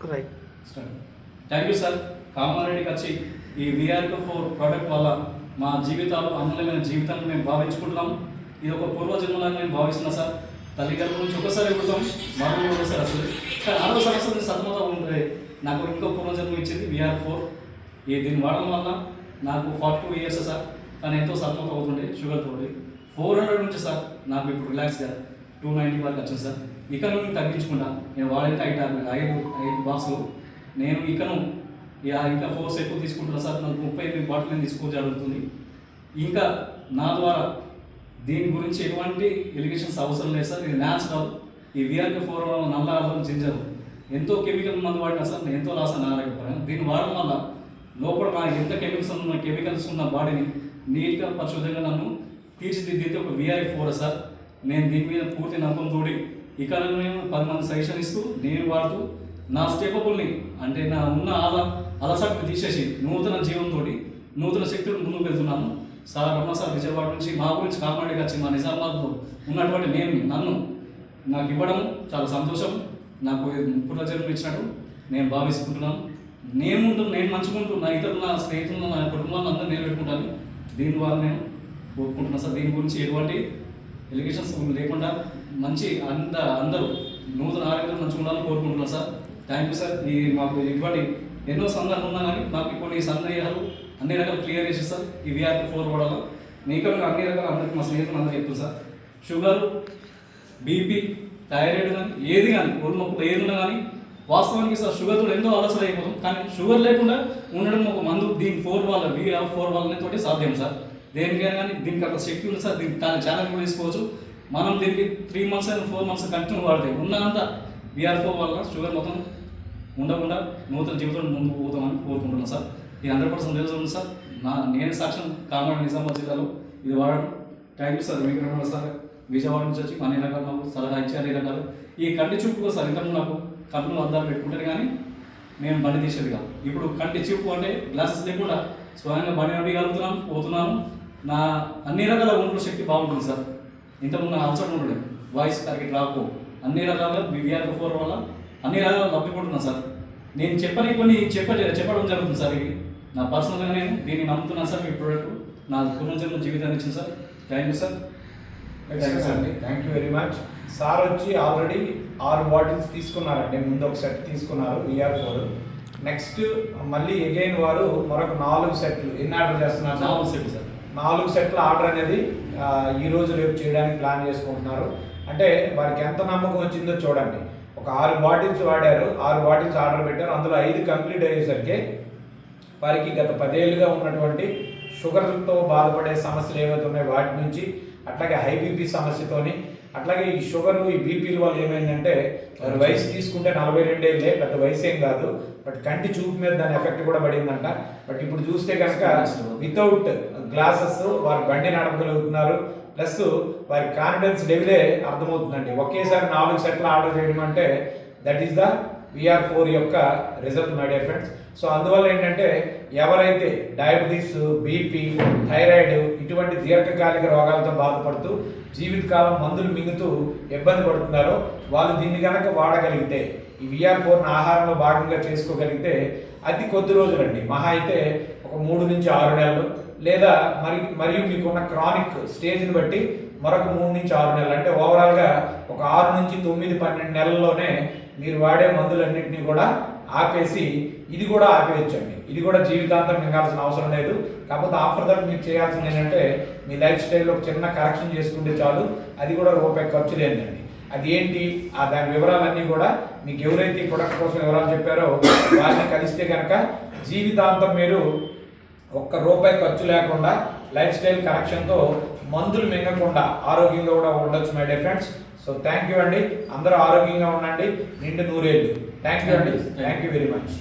Right. Thank you sir. కామారెడ్డికి వచ్చి ఈ VR4 ప్రోడక్ట్ వల్ల మా జీవితాలు అమూల్యమైన జీవితాన్ని మేము భావించుకుంటున్నాము. ఇది ఒక పూర్వజన్మలాగా నేను భావిస్తున్నా సార్. తల్లి గర్భం నుంచి ఒకసారి పుడతాం, మరో ఒకసారి అసలు కానీ ఆరోసారి అసలు సతమతం ఉంటే నాకు ఇంకో పూర్వజన్మ ఇచ్చింది VR4. దీన్ని వాడడం వల్ల నాకు 42 years సార్, కానీ ఎంతో సతమతం అవుతుండే షుగర్ తోటి. 400 నుంచి సార్ నాకు ఇప్పుడు రిలాక్స్గా 290 వరకు వచ్చింది సార్. ఇకను తగ్గించుకుంటా నేను వాడైతే 5 బాక్సులు నేను ఇకను ఇంకా 4 ఎక్కువ తీసుకుంటున్నా సార్. నాకు 38 బాటిల్ నేను తీసుకో జరుగుతుంది. ఇంకా నా ద్వారా దీని గురించి ఎటువంటి ఎలిగేషన్స్ అవసరం లేదు సార్. ఇది న్యాచురల్. ఈ VR4 నల్ల అల్లం జింజర్ ఎంతో కెమికల్ మందు వాడినా సార్ నేను ఎంతో లాస్ అని ఆరోగ్యపరంగా. దీన్ని వాడడం వల్ల లోపల నాకు ఎంత కెమికల్స్ ఉన్న బాడీని నీట్గా పరిశుద్ధంగా నన్ను తీర్చిదిద్దితే ఒక VR4 సార్. నేను దీని మీద పూర్తి నమ్మకం తోడి ఇక నేను 10 మంది సజెషన్ ఇస్తూ నేను వాడుతూ నా స్టేపబుల్ని అంటే నా ఉన్న అలసటను తీసేసి నూతన జీవంతో నూతన శక్తులు ముందుకు వెళ్తున్నాను సార్. రమణ సార్ విజయవాడ నుంచి మా గురించి కామారెడ్డికి వచ్చి మా నిజామాబాద్లో ఉన్నటువంటి నన్ను నాకు ఇవ్వడం చాలా సంతోషం. నాకు పునర్జన్మ ఇచ్చినట్టు నేను భావిస్తుంటున్నాను. నేను మంచుకుంటూ నా ఇతరులు నా స్నేహితులు నా కుటుంబాలను అందరూ నిలబెట్టుకుంటాను. దీని ద్వారా నేను ఒప్పుకుంటున్నాను సార్. దీని గురించి ఎటువంటి ఎలిగేషన్స్ లేకుండా మంచి అందరూ నూతన ఆరోగ్యం మంచిగా ఉండాలని కోరుకుంటున్నాను సార్. Thank you sir. మాకు ఇటువంటి ఎన్నో సందర్భాలు ఉన్నా కానీ మాకు కొన్ని సందేహాలు అన్ని రకాలు క్లియర్ చేసి సార్ ఈ VR4 వాడాలి. మీకు అన్ని రకాల అందరికీ మా స్నేహితులు అందరూ చెప్తారు సార్. షుగర్, BP, థైరాయిడ్ కానీ ఏది కానీ ఒళ్ళు నొప్పులు ఏది ఉన్నా కానీ వాస్తవానికి సార్ షుగర్తో ఎంతో ఆలోచన అయిపోతాం. కానీ షుగర్ లేకుండా ఉండడం ఒక మందు దీని VR4 వల్లనే తోటి సాధ్యం సార్. దేనికైనా కానీ దీనికి అంత శక్తి ఉంది సార్. దీనికి దాని ఛాలెంజ్ కూడా తీసుకోవచ్చు. మనం దీనికి 3 months and 4 months కంటిన్యూ వాడితే ఉన్నంత VR4 వల్ల షుగర్ మొత్తం ఉండకుండా నూతన జీవితం ముందుకు పోతామని కోరుకుంటున్నాను సార్. ఇది 100% రిజల్ట్ ఉంది సార్. నేను సాక్ష్యం కామారెడ్డి నిజామాబాద్ జిల్లాలో ఇది వాడడం. Thank you sir. Venkataramana sir Vijayawada నుంచి వచ్చి అన్ని రకాలు నాకు సలహా ఇచ్చి అన్ని రకాలు ఈ కంటి చూపు సార్. ఇంతకు నాకు కంపెనీలో అద్దాలు పెట్టుకుంటాను కానీ నేను బండి తీసేది కాదు. ఇప్పుడు కంటి చూపు అంటే గ్లాసెస్ లేకుండా స్వయంగా బండి నడవగలుగుతున్నాను, పోతున్నాను. నా అన్ని రకాల ఒంట్లో శక్తి బాగుంటుంది సార్. ఇంతకుముందు నా అలసట ఉండదు, వాయిస్ కరెక్ట్ రాకపో అన్ని రకాలుగా VR4 వల్ల అన్ని రకాల లబ్ధిపడుతున్నాను సార్. నేను కొన్ని చెప్పడం జరుగుతుంది సార్. ఇది నా పర్సనల్గా నేను దీన్ని నమ్ముతున్నాను సార్. మీ ప్రోడక్ట్ నా పునర్జన్మ జీవితాన్ని ఇచ్చింది sir. Thank you sir. Thank you very much. Sir వచ్చి ఆల్రెడీ 6 బాటిల్స్ తీసుకున్నారండి. ముందు ఒక సెట్ తీసుకున్నారు VR4. నెక్స్ట్ మళ్ళీ అగైన్ వారు మరొక 4 సెట్లు ఎన్ని ఆర్డర్ చేస్తున్నారు? 4 సెట్లు సార్. 4 సెట్ల ఆర్డర్ అనేది ఈరోజు రేపు చేయడానికి ప్లాన్ చేసుకుంటున్నారు. అంటే వారికి ఎంత నమ్మకం వచ్చిందో చూడండి. ఒక 6 బాటిల్స్ వాడారు, 6 బాటిల్స్ ఆర్డర్ పెట్టారు. అందులో 5 కంప్లీట్ అయ్యేసరికి వారికి గత 10 ఏళ్ళుగా ఉన్నటువంటి షుగర్తో బాధపడే సమస్యలు ఏవైతే ఉన్నాయో వాటి నుంచి, అట్లాగే హై BP సమస్యతోని, అట్లాగే ఈ షుగర్ ఈ BPల వల్ల ఏమైందంటే వారి వయసు తీసుకుంటే 42 ఏళ్ళే, పెద్ద వయసు ఏం కాదు. బట్ కంటి చూపు మీద దాని ఎఫెక్ట్ కూడా పడిందంట. బట్ ఇప్పుడు చూస్తే కనుక వితౌట్ గ్లాసెస్ వారు బండి నడపగలుగుతున్నారు. ప్లస్ వారి కాన్ఫిడెన్స్ లెవెలే అర్థమవుతుందండి. ఒకేసారి 4 సెట్లు ఆర్డర్ చేయడం అంటే దట్ ఈస్ ద VR4 యొక్క result my dear friends. So అందువల్ల ఏంటంటే ఎవరైతే డయాబెటీస్, BP, థైరాయిడ్ ఇటువంటి దీర్ఘకాలిక రోగాలతో బాధపడుతూ జీవితకాలం మందులు మింగుతూ ఇబ్బంది పడుతున్నారో వాళ్ళు దీన్ని కనుక వాడగలిగితే, ఈ VR4ని ఆహారంలో భాగంగా చేసుకోగలిగితే అతి కొద్ది రోజులండి, మహా అయితే ఒక 3 నుంచి 6 నెలలు, లేదా మరియు మీకున్న క్రానిక్ స్టేజ్ని బట్టి మరొక 3 నుంచి 6 నెలలు, అంటే ఓవరాల్గా ఒక 6 నుంచి 9, 12 నెలల్లోనే మీరు వాడే మందులన్నింటినీ కూడా ఆపేసి ఇది కూడా ఆపేయచ్చండి. ఇది కూడా జీవితాంతం మింగాల్సిన అవసరం లేదు. కాకపోతే ఆఫ్టర్ దట్ మీరు చేయాల్సింది ఏంటంటే మీ లైఫ్ స్టైల్లో ఒక చిన్న కరెక్షన్ చేసుకుంటే చాలు. అది కూడా రూపాయి ఖర్చు లేదండి. అది ఏంటి దాని వివరాలన్నీ కూడా మీకు ఎవరైతే ఈ ప్రొడక్ట్ కోసం వివరాలు చెప్పారో వారిని కలిస్తే కనుక జీవితాంతం మీరు ₹1 ఖర్చు లేకుండా లైఫ్ స్టైల్ కరెక్షన్తో మందులు మింగకుండా ఆరోగ్యంగా కూడా ఉండొచ్చు my dear friends. So thank you అండి. అందరూ ఆరోగ్యంగా ఉండండి, నిండు 100 ఏళ్ళు. థ్యాంక్ యూ అండి. Thank you very much.